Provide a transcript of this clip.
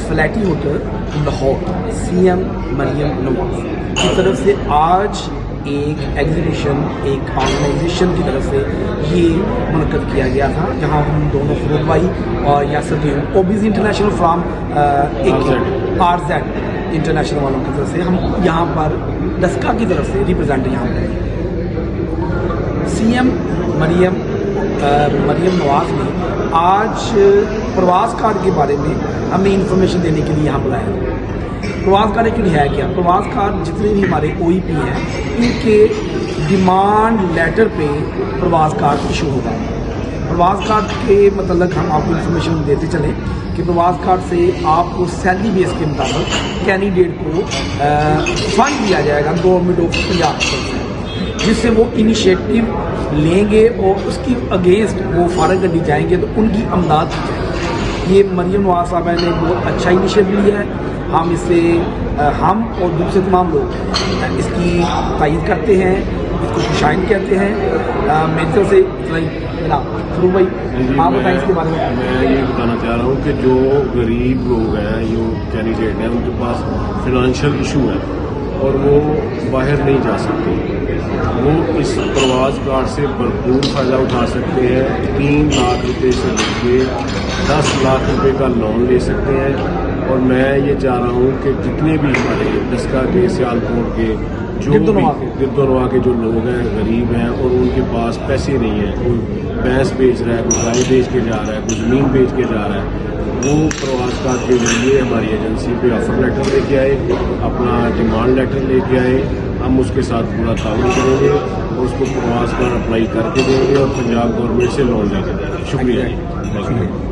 فلیٹی hotel Lahore CM Maryam Nawaz کی طرف سے آج ایک ایگزیبیشن ایک آرگنائزیشن کی طرف سے یہ منعقد کیا گیا تھا، جہاں ہم دونوں فروغ بھائی اور Yasir team obese international from RZ international والوں کی طرف سے ہم یہاں پر ڈسکا کی طرف سے ریپرزینٹ یہاں پر CM مریم نواز نے آج پرواز کارڈ کے بارے میں ہمیں انفارمیشن دینے کے لیے یہاں بلایا۔ پرواز کارڈ ایکچولی ہے کیا؟ پرواز کارڈ جتنے بھی ہمارے OEP ہیں ان کے ڈیمانڈ لیٹر پہ پرواز کارڈ ایشو ہوگا۔ پرواز کارڈ کے متعلق ہم آپ کو انفارمیشن دیتے چلیں کہ پرواز کارڈ سے آپ کو سیلری بیس کے مطابق کینڈیڈیٹ کو فنڈ دیا جائے گا گورنمنٹ آف پنجاب کی طرف سے، جس سے وہ انیشیٹو لیں گے اور اس کی اگینسٹ وہ فارغ گڈی جائیں گے تو ان کی امداد کی جائے گی۔ یہ مریم نواز صاحبہ نے بہت اچھا انیشیٹو لیا ہے، ہم اس سے ہم اور دوسرے تمام لوگ اس کی تائید کرتے ہیں، اس کو خوشائن کہتے ہیں۔ میری طرف سے فروغ بھائی آپ بتائیں اس کے بارے میں۔ میں یہ بتانا چاہ رہا ہوں کہ جو غریب لوگ ہیں، جو کینڈیڈیٹ ہیں، ان کے پاس فنانشیل ایشو ہے اور وہ باہر نہیں جا سکتے، وہ اس پرواز کارڈ سے بھرپور فائدہ اٹھا سکتے ہیں۔ 3 لاکھ روپے سے لے کے 10 لاکھ روپے کا لون لے سکتے ہیں۔ اور میں یہ چاہ رہا ہوں کہ جتنے بھی ہمارے ڈسکا کے سیالکوٹ کے جو گردونوا کے جو لوگ ہیں، غریب ہیں اور ان کے پاس پیسے نہیں ہیں، کوئی بھینس بیچ رہا ہے، کوئی گائے بیچ کے جا رہا ہے، کوئی زمین بیچ کے جا رہا ہے، وہ پرواز کارڈ کے ذریعے ہماری ایجنسی پہ آفر لیٹر لے کے آئے، اپنا ڈیمانڈ لیٹر لے کے آئے، ہم اس کے ساتھ پورا تعاون کریں گے اور اس کو پرواز کارڈ اپلائی کر کے دیں گے اور پنجاب گورنمنٹ سے لون لے کے دیں گے۔ شکریہ جی۔